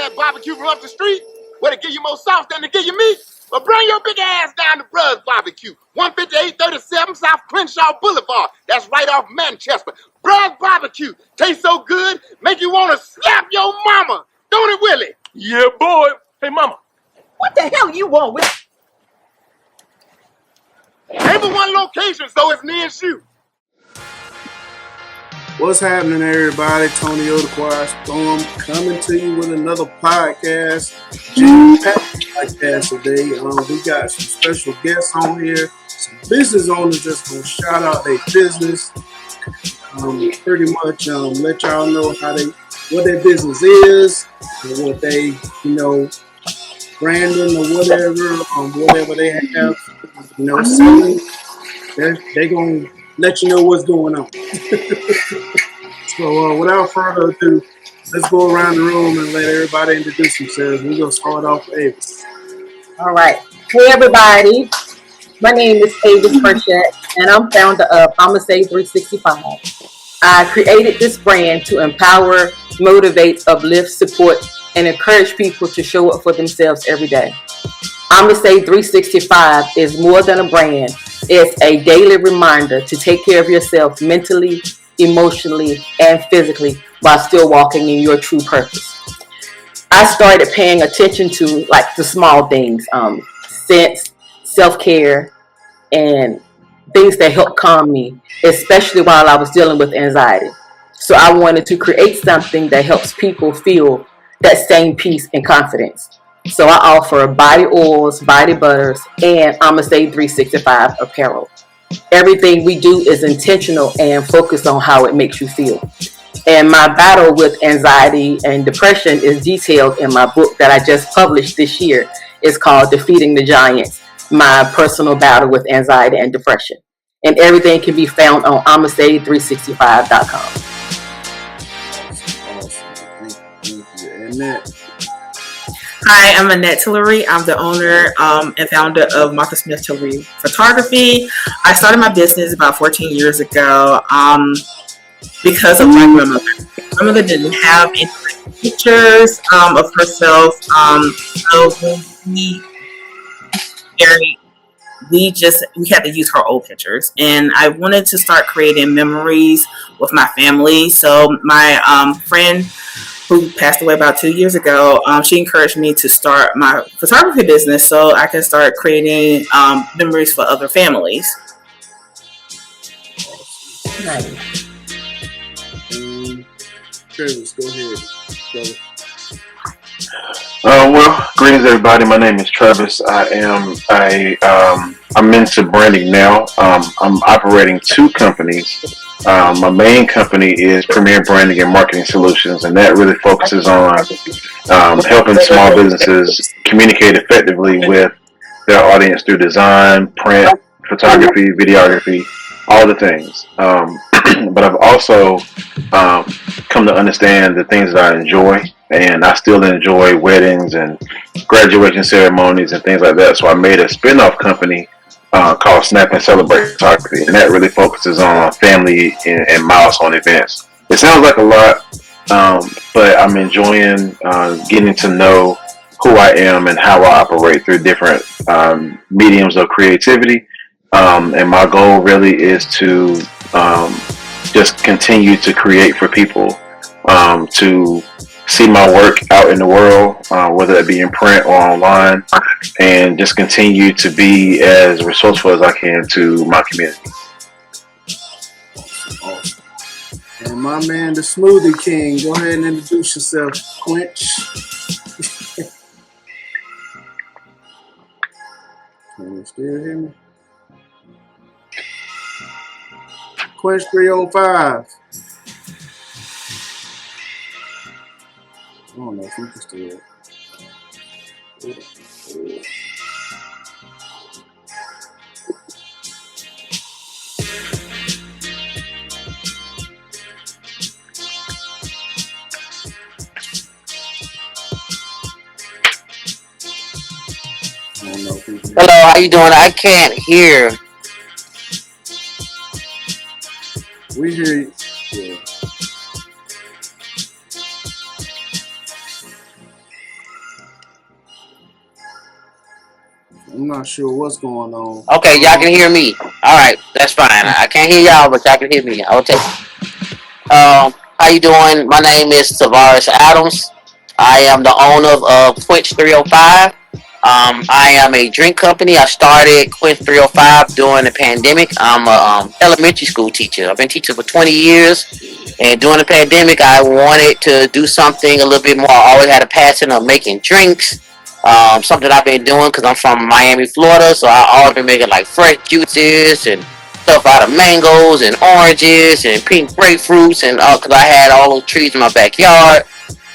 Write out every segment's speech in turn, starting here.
that barbecue from up the street? Where they give you more sauce than they give you meat? Well, bring your big ass down to Bruh's Barbecue, 15837 South Crenshaw Boulevard. That's right off Manchester. Bruh's Barbecue tastes so good, make you want to slap your mama. Don't it, Willie? Yeah, boy. Hey, mama. What the hell you want with? Ain't but one location, so it's near you. What's happening, everybody? Tony Odequire Storm coming to you with another podcast. Podcast today. We got some special guests on here, some business owners that's gonna shout out their business. Pretty much let y'all know what their business is, and what they, branding or whatever they have, selling. They're gonna let you know what's going on. So without further ado, let's go around the room and let everybody introduce themselves. We're going to start off with Avice. All right. Hey, everybody. My name is Avice and I'm founder of Emusé 365. I created this brand to empower, motivate, uplift, support, and encourage people to show up for themselves every day. Emusé 365 is more than a brand. It's a daily reminder to take care of yourself mentally, emotionally, and physically while still walking in your true purpose. I started paying attention to the small things, sense, self-care, and things that help calm me, especially while I was dealing with anxiety. So I wanted to create something that helps people feel that same peace and confidence. So I offer body oils, body butters, and Emusé 365 apparel. Everything we do is intentional and focused on how it makes you feel. And my battle with anxiety and depression is detailed in my book that I just published this year. It's called Defeating the Giants, My Personal Battle with Anxiety and Depression. And everything can be found on Emusé365.com. Awesome. Thank you. Annette. Hi, I'm Annette Tillery. I'm the owner and founder of Martha Smith Tillery Photography. I started my business about 14 years ago because of my grandmother. My grandmother didn't have any pictures of herself, so when we married, we had to use her old pictures, and I wanted to start creating memories with my family. So my friend, who passed away about 2 years ago, she encouraged me to start my photography business so I can start creating memories for other families. Nice. Trevis, go ahead. Well, greetings everybody. My name is Travis. I'm into branding now. I'm operating two companies. My main company is Premier Branding and Marketing Solutions, and that really focuses on helping small businesses communicate effectively with their audience through design, print, photography, videography, all the things. But I've also come to understand the things that I enjoy, and I still enjoy weddings and graduation ceremonies and things like that. So I made a spin-off company called Snap and Celebrate Photography, and that really focuses on family and milestone events. It sounds like a lot, but I'm enjoying getting to know who I am and how I operate through different mediums of creativity. And my goal really is to just continue to create for people, to see my work out in the world, whether it be in print or online, and just continue to be as resourceful as I can to my community. Awesome. And my man, the Smoothie King, go ahead and introduce yourself, Quench. Can you still hear me? Quench 305. I don't know if you can still. Hello, how you doing? I can't hear. We hear you. Yeah. I'm not sure what's going on. Okay, y'all can hear me. All right, that's fine. I can't hear y'all, but y'all can hear me. I'll take. How you doing? My name is Tavares Adams. I am the owner of Quench 305. I am a drink company. I started Quench 305 during the pandemic. I'm a elementary school teacher. I've been teaching for 20 years. And during the pandemic, I wanted to do something a little bit more. I always had a passion of making drinks. Something I've been doing because I'm from Miami, Florida. So I always been making like fresh juices and stuff out of mangoes and oranges and pink grapefruits and because I had all those trees in my backyard.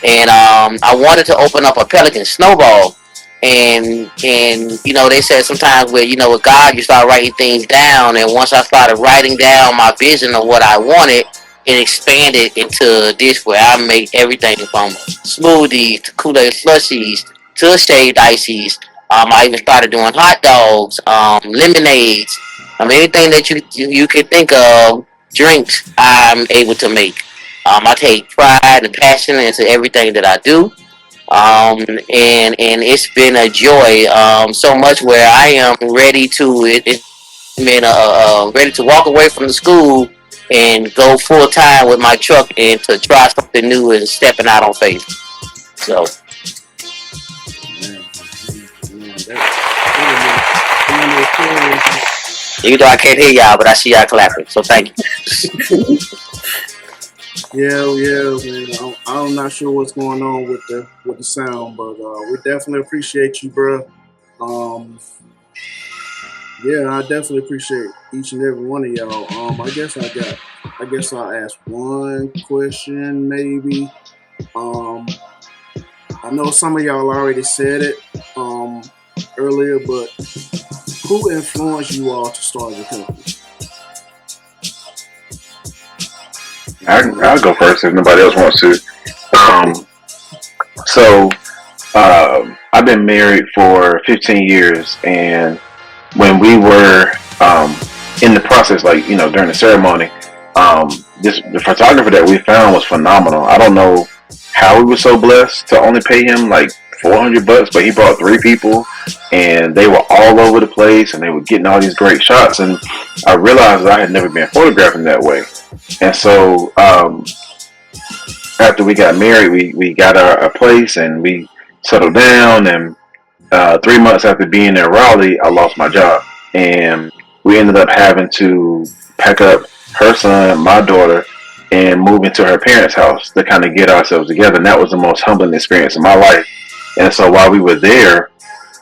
And I wanted to open up a Pelican snowball. And they said sometimes with God you start writing things down, and once I started writing down my vision of what I wanted, it expanded into this where I make everything from smoothies to Kool-Aid slushies to shaved ices. I even started doing hot dogs, lemonades. Anything that you could think of, drinks, I'm able to make. I take pride and passion into everything that I do. And it's been a joy, so much where I am ready to ready to walk away from the school and go full time with my truck and to try something new and stepping out on faith. So even though I can't hear y'all, but I see y'all clapping, so thank you. Yeah, man. I'm not sure what's going on with the sound, but we definitely appreciate you, bro. Yeah, I definitely appreciate each and every one of y'all. I guess I'll ask one question, maybe. I know some of y'all already said it earlier, but who influenced you all to start the company? I'll go first if nobody else wants to. I've been married for 15 years, and when we were in the process, during the ceremony, the photographer that we found was phenomenal. I don't know how we were so blessed to only pay him like $400, but he brought 3 people, and they were all over the place, and they were getting all these great shots. And I realized that I had never been photographing that way. And so after we got married, we got our place and we settled down. And 3 months after being in Raleigh, I lost my job, and we ended up having to pack up her son, my daughter, and move into her parents' house to kind of get ourselves together. And that was the most humbling experience in my life. And so while we were there,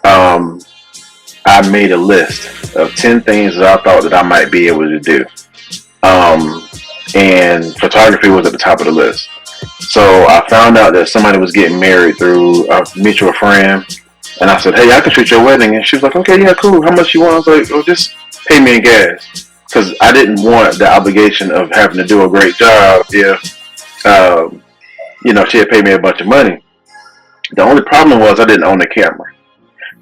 I made a list of 10 things that I thought that I might be able to do. And photography was at the top of the list. So I found out that somebody was getting married through a mutual friend. And I said, hey, I can shoot your wedding. And she was like, okay, yeah, cool. How much you want? I was like, oh, just pay me in gas. Because I didn't want the obligation of having to do a great job if, she had paid me a bunch of money. The only problem was I didn't own a camera.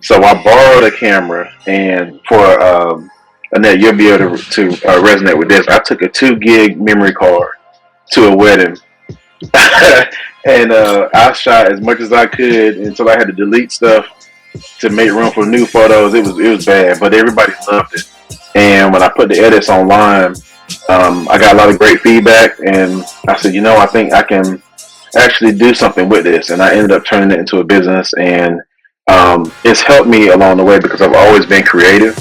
So I borrowed a camera, and for Annette, you'll be able to resonate with this. I took a 2 gig memory card to a wedding, and I shot as much as I could until I had to delete stuff to make room for new photos. It was bad, but everybody loved it. And when I put the edits online, I got a lot of great feedback, and I said, I think I can actually do something with this. And I ended up turning it into a business, and it's helped me along the way because I've always been creative.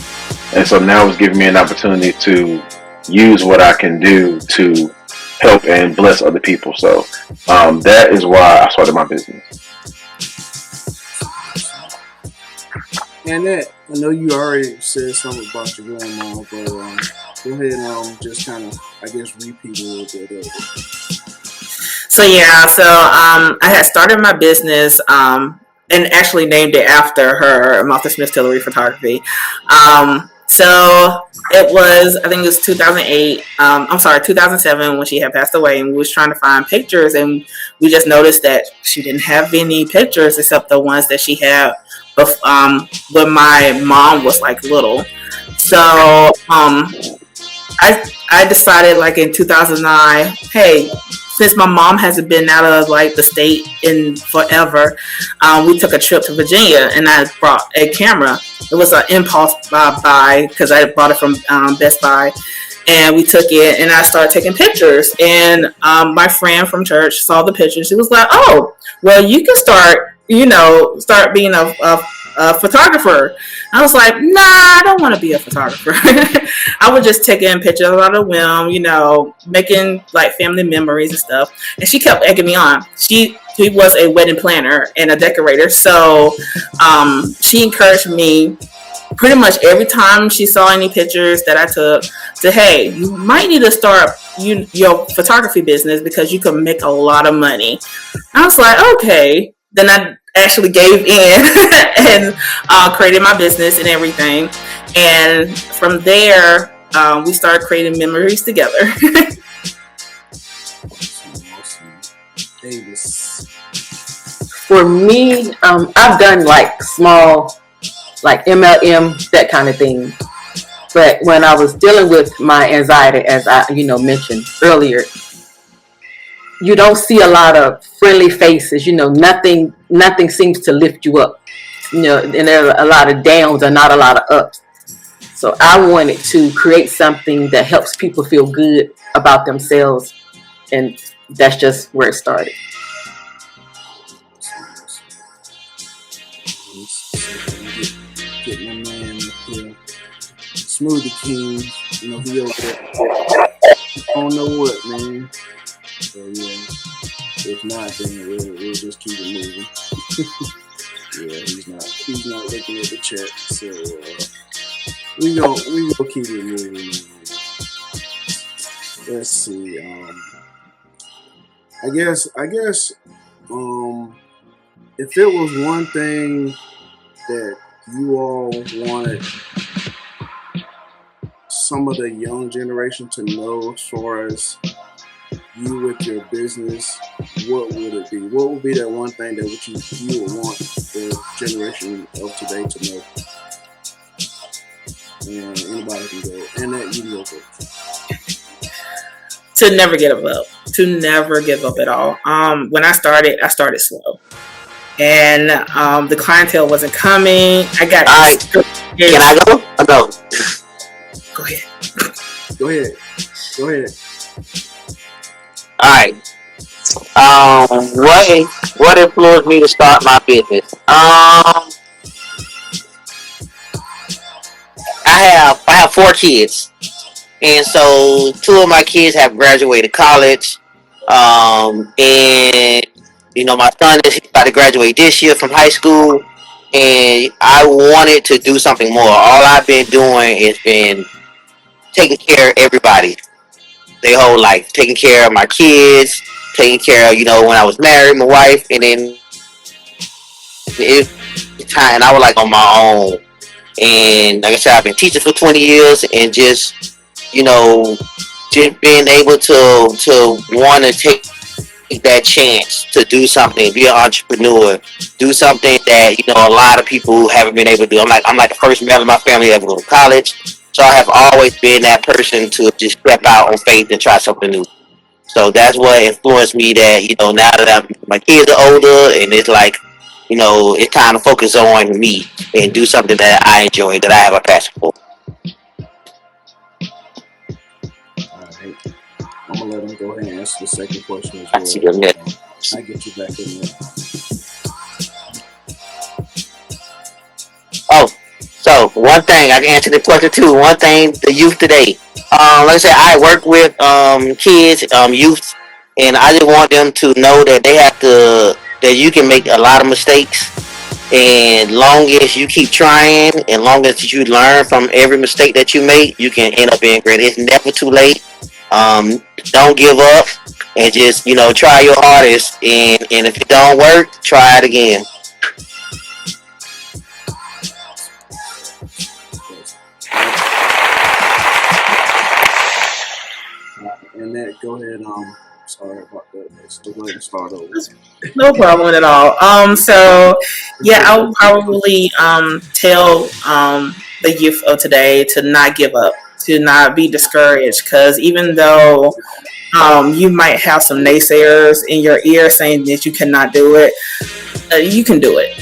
And so now it's giving me an opportunity to use what I can do to help and bless other people. So that is why I started my business. Annette, I know you already said something about your grandma, but go ahead and just kind of, repeat a little bit of it. So I had started my business and actually named it after her, Martha Smith Tillery Photography. So it was, I think it was 2007 when she had passed away, and we was trying to find pictures, and we just noticed that she didn't have any pictures except the ones that she had when my mom was like little. So I decided like in 2009, hey, since my mom hasn't been out of like the state in forever, we took a trip to Virginia, and I brought a camera. It was an impulse buy because I bought it from Best Buy, and we took it, and I started taking pictures. And my friend from church saw the pictures. She was like, "Oh, well, you can start being a photographer." I was like, "Nah, I don't want to be a photographer." I was just taking pictures out of the whim, making like family memories and stuff. And she kept egging me on. She was a wedding planner and a decorator, so she encouraged me pretty much every time she saw any pictures that I took to, "Hey, you might need to start your photography business because you can make a lot of money." I was like, "Okay." Then I actually gave in and created my business and everything. And from there, we started creating memories together. Awesome. Avice. For me, I've done like small, like MLM, that kind of thing. But when I was dealing with my anxiety, as I, mentioned earlier, you don't see a lot of friendly faces. Nothing seems to lift you up. And there are a lot of downs and not a lot of ups. So I wanted to create something that helps people feel good about themselves, and that's just where it started. Get my man here, Smoothie King. He over there. I don't know what, man. So yeah, if not, then we'll just keep it moving. Yeah, he's not looking at the chat, so we gonna keep it moving. Let's see. I guess if it was one thing that you all wanted some of the young generation to know as far as you with your business, what would it be? What would be that one thing that you would want the generation of today to know? And anybody can go. Annette, you can go first. To never give up. To never give up at all. When I started slow. And the clientele wasn't coming. I got... All right. Can I go? I'll go. Go ahead. Go ahead. All right. What influenced me to start my business? I have 4 kids, and so 2 of my kids have graduated college. And my son is about to graduate this year from high school, and I wanted to do something more. All I've been doing is been taking care of everybody, their whole life, taking care of my kids, taking care of, when I was married, my wife, and then it's time, and I was like on my own. And like I said, I've been teaching for 20 years, and just being able to want to take that chance to do something, be an entrepreneur, do something that a lot of people haven't been able to do. I'm like the first member of my family to ever go to college. So I have always been that person to just step out on faith and try something new. So that's what influenced me that, now that my kids are older, and it's like, it's time to focus on me and do something that I enjoy, that I have a passion for. All right. I'm going to let him go ahead and answer the second question as well. I see your net. I get you back in there. Oh, so one thing, I can answer the question too. One thing, the youth today. Like I said, I work with kids, youth, and I just want them to know that that you can make a lot of mistakes, and long as you keep trying, and long as you learn from every mistake that you make, you can end up being great. It's never too late. Don't give up, and just try your hardest, and if it don't work, try it again. Annette, go ahead. Sorry about that. Go ahead and start over. No problem at all. So yeah, I would probably tell the youth of today to not give up, to not be discouraged, because even though You might have some naysayers in your ear saying that you cannot do it. You can do it.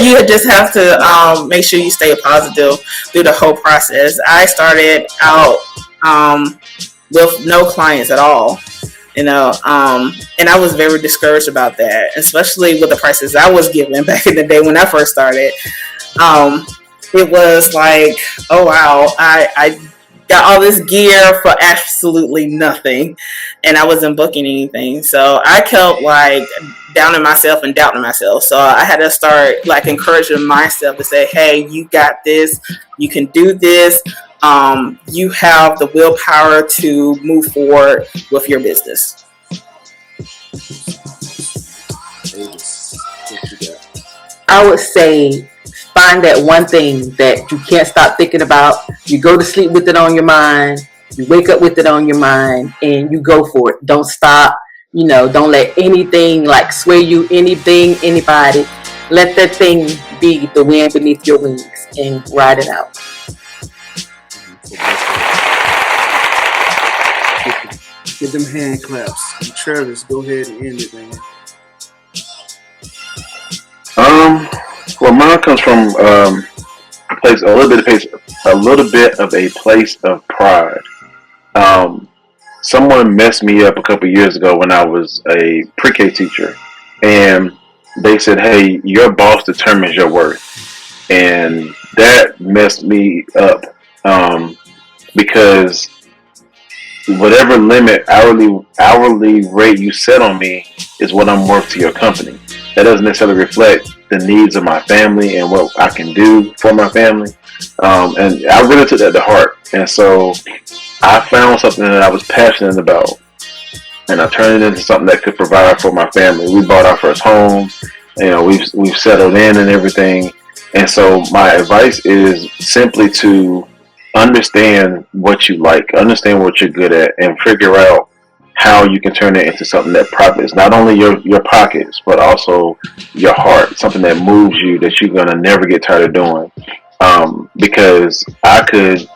You just have to make sure you stay positive through the whole process. I started out with no clients at all, and I was very discouraged about that, especially with the prices I was given back in the day when I first started. It was like, oh wow, I got all this gear for absolutely nothing, and I wasn't booking anything. So I kept like downing myself and doubting myself. So I had to start like encouraging myself to say, hey, you got this, you can do this. You have the willpower to move forward with your business. I would say find that one thing that you can't stop thinking about. You go to sleep with it on your mind. You wake up with it on your mind, and you go for it. Don't stop. Don't let anything like sway you, anything, anybody. Let that thing be the wind beneath your wings and ride it out. Get them hand claps. And Trevis, go ahead and end it, man. Well, mine comes from a little bit of a place of pride. Someone messed me up a couple years ago when I was a pre-K teacher, and they said, "Hey, your boss determines your worth," and that messed me up because whatever limit hourly rate you set on me is what I'm worth to your company. That doesn't necessarily reflect the needs of my family and what I can do for my family. And I really took that to heart. And so I found something that I was passionate about, and I turned it into something that could provide for my family. We bought our first home. We've settled in and everything. And so my advice is simply to understand what you like, understand what you're good at, and figure out how you can turn it into something that profits not only your pockets, but also your heart, something that moves you, that you're going to never get tired of doing. Because I could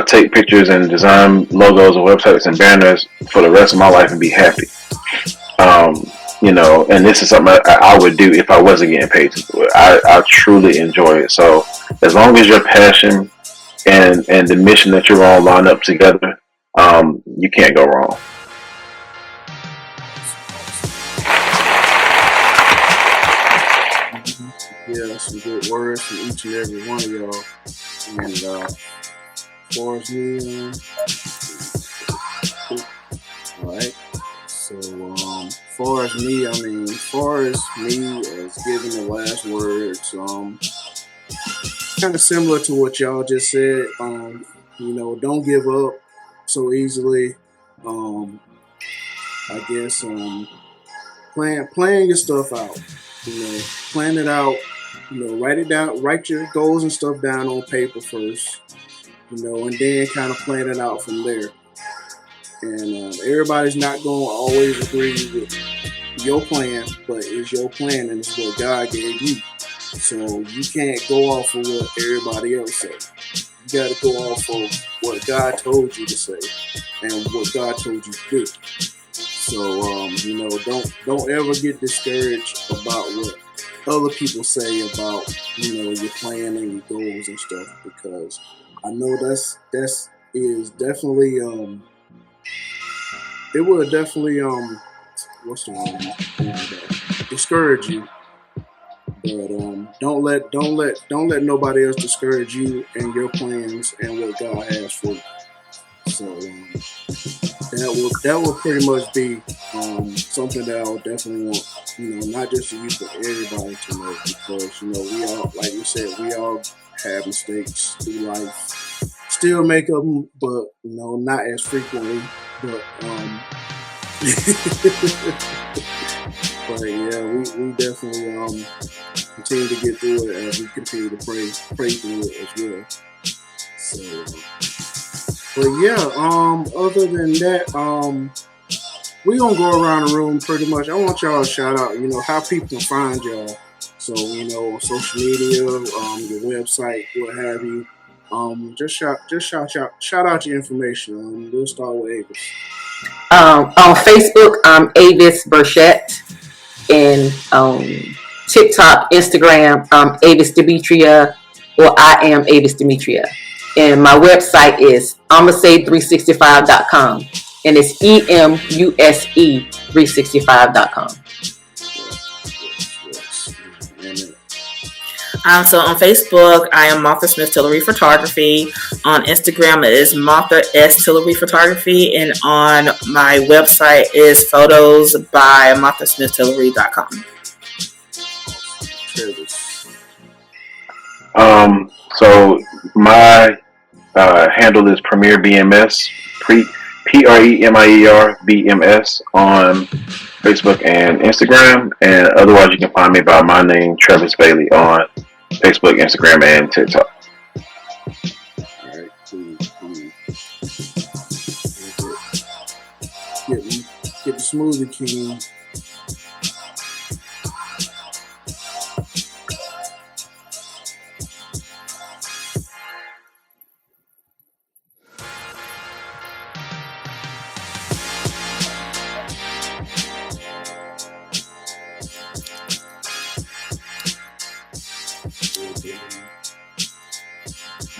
take pictures and design logos or websites and banners for the rest of my life and be happy. And this is something I would do if I wasn't getting paid to do it. I truly enjoy it. So as long as your passion and the mission that you're on line up together, you can't go wrong. Yeah, some good words from each and every one of y'all. And as far as me, alright. So far as me as giving the last words, kind of similar to what y'all just said. Don't give up so easily. I guess plan your stuff out. Plan it out. Write it down. Write your goals and stuff down on paper first. And then kind of plan it out from there. And everybody's not going to always agree with your plan, but it's your plan and it's what God gave you. So you can't go off of what everybody else says. You got to go off of what God told you to say and what God told you to do. So don't ever get discouraged about what other people say about your plan and your goals and stuff, because I know that's is definitely it will definitely what's the word? Discourage you. But don't let nobody else discourage you and your plans and what God has for you. So that will pretty much be something that I would definitely want, not just to you but everybody to know, because we all, like you said, we all have mistakes through life. Still make them, but not as frequently. But but yeah, we definitely continue to get through it as we continue to pray through it as well. So, but yeah, other than that, we gonna go around the room pretty much. I want y'all to shout out, how people can find y'all. So, social media, your website, what have you. Shout out your information. We'll start with Avis. On Facebook, I'm Avice Burchette. And TikTok, Instagram, Avice Demetria, or I am Avice Demetria. And my website is Emusé365.com. And it's EMUSE365.com. So on Facebook, I am Martha Smith Tillery Photography. On Instagram, it is Martha S Tillery Photography, and on my website is photos by MarthaSmithTillery.com. So my handle is Premier BMS, PREMIER BMS on Facebook and Instagram, and otherwise you can find me by my name, Trevis Bailey, on Facebook, Instagram, and TikTok. Alright, cool. Get the smoothie king.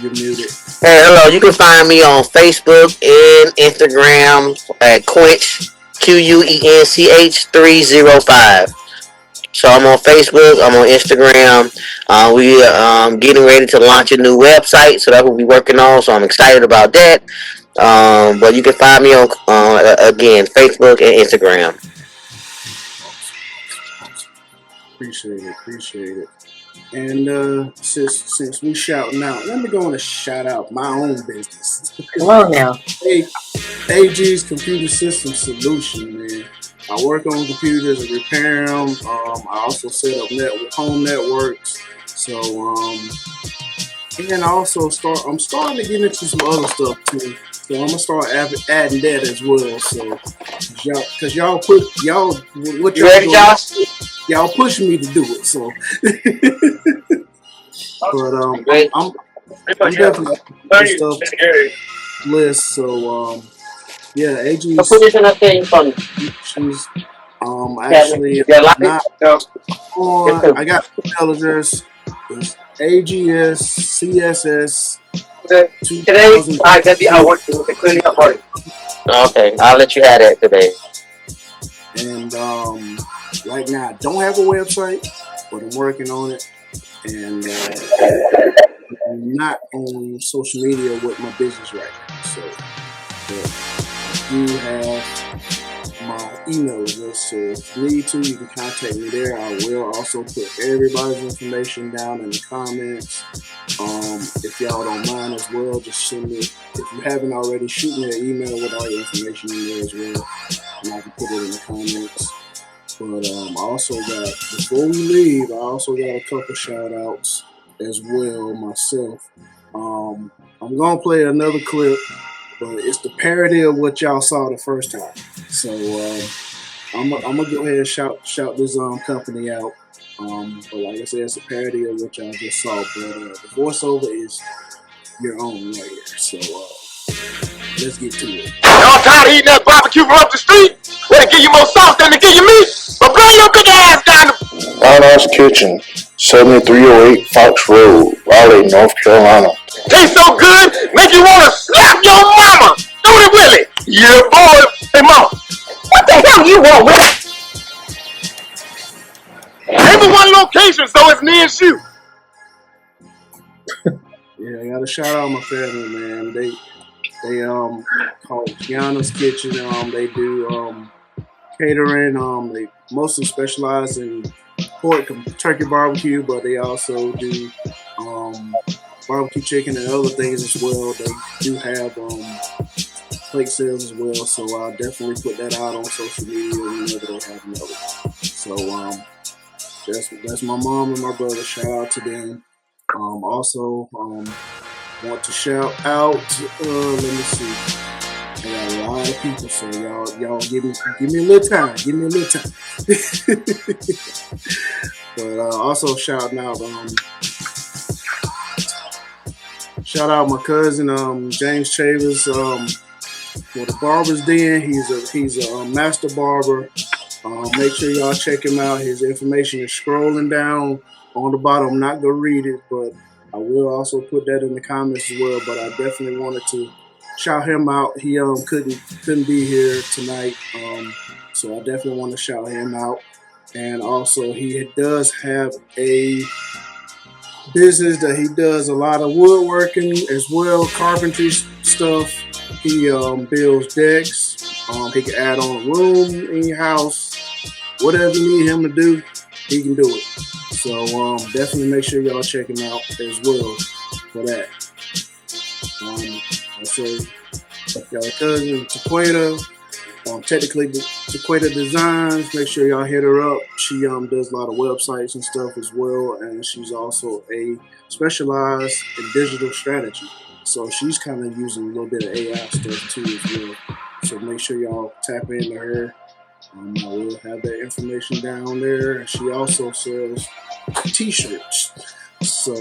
You're muted. Hey, hello. You can find me on Facebook and Instagram at Quench, QUENCH 305. So I'm on Facebook. I'm on Instagram. We are getting ready to launch a new website, so that's what we're working on. So I'm excited about that. But you can find me on again Facebook and Instagram. Appreciate it. And since we shouting out, let me go on and shout out my own business. Come on now. AG's Computer System Solution, man. I work on computers and repair them. I also set up home networks. So and I also I'm starting to get into some other stuff too. So I'm gonna start adding that as well. So cause y'all what You ready, Josh? Y'all pushing me to do it. So, but I'm definitely stuff list. So yeah, AG's. Put this in a thing for me. She's actually not on. I got email address. It's AGS CSS. Today I got the hour to clean up party. Okay, I'll let you have that today. And right now I don't have a website, but I'm working on it. And I'm not on social media with my business right now. So but I do have my email address. So if you need to, you can contact me there. I will also put everybody's information down in the comments. If y'all don't mind as well, just send me, if you haven't already, shoot me an email with all your information in there as well, and I can put it in the comments. But I also got, before we leave, I also got a couple shout outs as well myself. I'm gonna play another clip, but it's the parody of what y'all saw the first time. So I'm gonna go ahead and shout this company out. But like I said, it's a parody of what y'all just saw. But the voiceover is your own right here. So let's get to it. Y'all tired of eating that barbecue from up the street? Well, they give you more sauce than they give you meat. But bring your big ass down to Barber's Kitchen, 7308 Fox Road, Raleigh, North Carolina. Tastes so good, make you want to slap your mama. Don't it, Willie? Yeah, boy. Hey, mama, what the hell you want, Willie? Ain't but one location, so it's me and you. Yeah, I gotta shout out my family, man. They called Kiana's Kitchen. They do catering. They mostly specialize in pork and turkey barbecue, but they also do barbecue chicken and other things as well. They do have plate sales as well, so I'll definitely put that out on social media whenever they have another. So that's my mom and my brother. Shout out to them. Also want to shout out. Let me see. I got a lot of people, so y'all give me a little time. Give me a little time. But also shouting out Shout out my cousin James Chavis for the Barber's Den. He's a master barber. Make sure y'all check him out. His information is scrolling down on the bottom. I'm not gonna read it, but I will also put that in the comments as well. But I definitely wanted to shout him out. He couldn't be here tonight, so I definitely want to shout him out. And also, he does have a business that he does a lot of woodworking as well, carpentry stuff. He builds decks. He can add on a room in your house. Whatever you need him to do, he can do it. So definitely make sure y'all check him out as well for that. So y'all cousin Tequeta, technically Tequeta Designs. Make sure y'all hit her up. She does a lot of websites and stuff as well, and she's also a specialized in digital strategy. So she's kind of using a little bit of AI stuff too as well. So make sure y'all tap into her. I will have that information down there. And she also sells t-shirts. So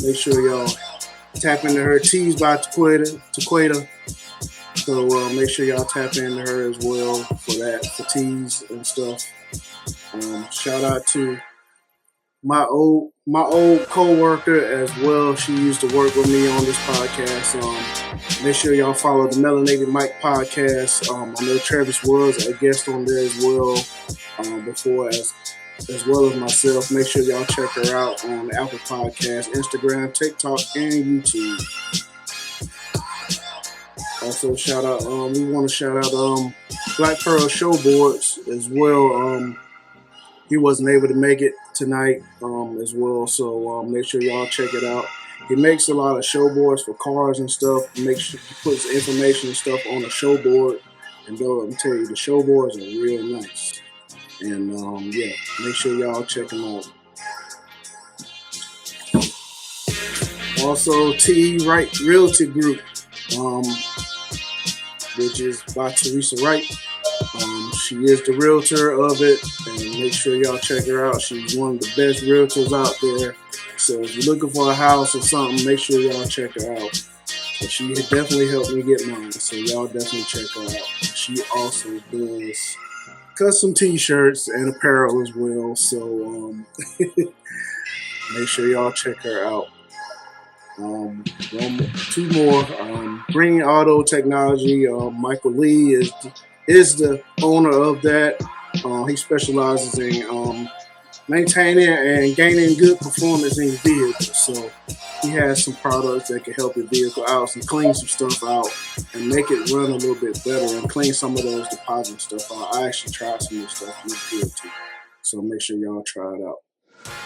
make sure y'all tap into her. Tees by Tequeta. So make sure y'all tap into her as well for that, for tees and stuff. Shout out to my old co-worker as well. She used to work with me on this podcast. Make sure y'all follow the Melanated Mike podcast. I know Trevis was a guest on there as well before, as well as myself. Make sure y'all check her out on Apple Podcasts, Instagram, TikTok, and YouTube. Also, shout out. We want to shout out Black Pearl Showboards as well. He wasn't able to make it tonight as well, so make sure y'all check it out. He makes a lot of showboards for cars and stuff. Make sure he puts information and stuff on the showboard. And though I'm telling you, the showboards are real nice. And yeah, make sure y'all check them out. Also, T Wright Realty Group, which is by Teresa Wright. She is the realtor of it, and make sure y'all check her out. She's one of the best realtors out there. So if you're looking for a house or something, make sure y'all check her out. But she definitely helped me get mine, so y'all definitely check her out. She also does custom t-shirts and apparel as well, so make sure y'all check her out. Two more. Green Auto Technology. Michael Lee is the owner of that. He specializes in maintaining and gaining good performance in your vehicle. So he has some products that can help your vehicle out and clean some stuff out and make it run a little bit better and clean some of those deposit stuff out. I actually tried some of this stuff and it's good too. So make sure y'all try it out.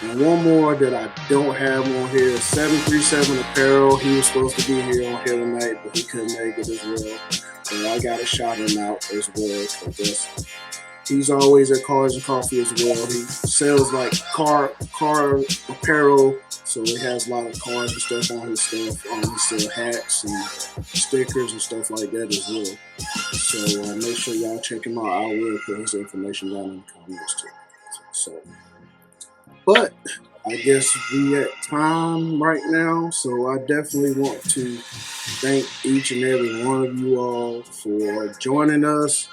And one more that I don't have on here is 737 Apparel. He was supposed to be here on here tonight, but he couldn't make it as well. So I got to shout him out as well because he's always at Cars and Coffee as well. He sells like car apparel, so he has a lot of cars and stuff on his stuff. He sells hats and stickers and stuff like that as well. So make sure y'all check him out. I will put his information down in the comments too. So. But I guess we at time right now, so I definitely want to thank each and every one of you all for joining us.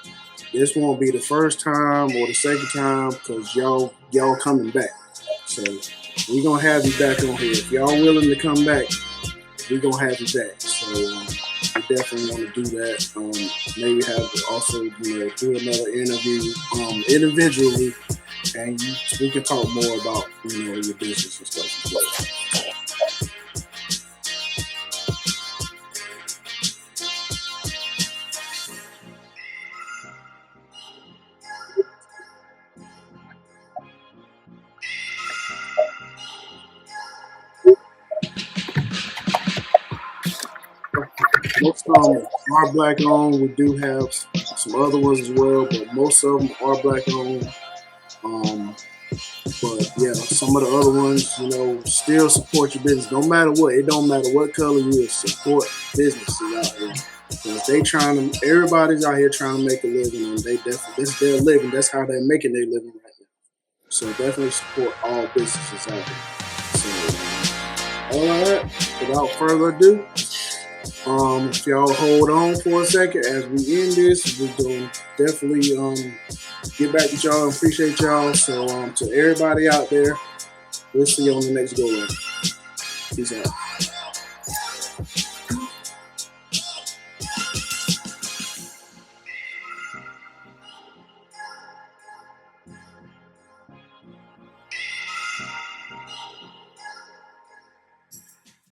This won't be the first time or the second time because y'all coming back. So we're going to have you back on here. If y'all willing to come back, we're going to have you back. So we definitely want to do that. Maybe have also, do another interview individually. And we can talk more about, your business and stuff as well. Most are black owned. We do have some other ones as well, but most of them are black owned. But yeah, some of the other ones, still support your business. No matter what, it don't matter what color you is, support businesses out here. Because everybody's out here trying to make a living, and it's their living. That's how they're making their living right now. So definitely support all businesses out there. So All right. Without further ado, if y'all hold on for a second as we end this, we're going to definitely get back with y'all and appreciate y'all. So to everybody out there, we'll see you on the next go round. Peace out.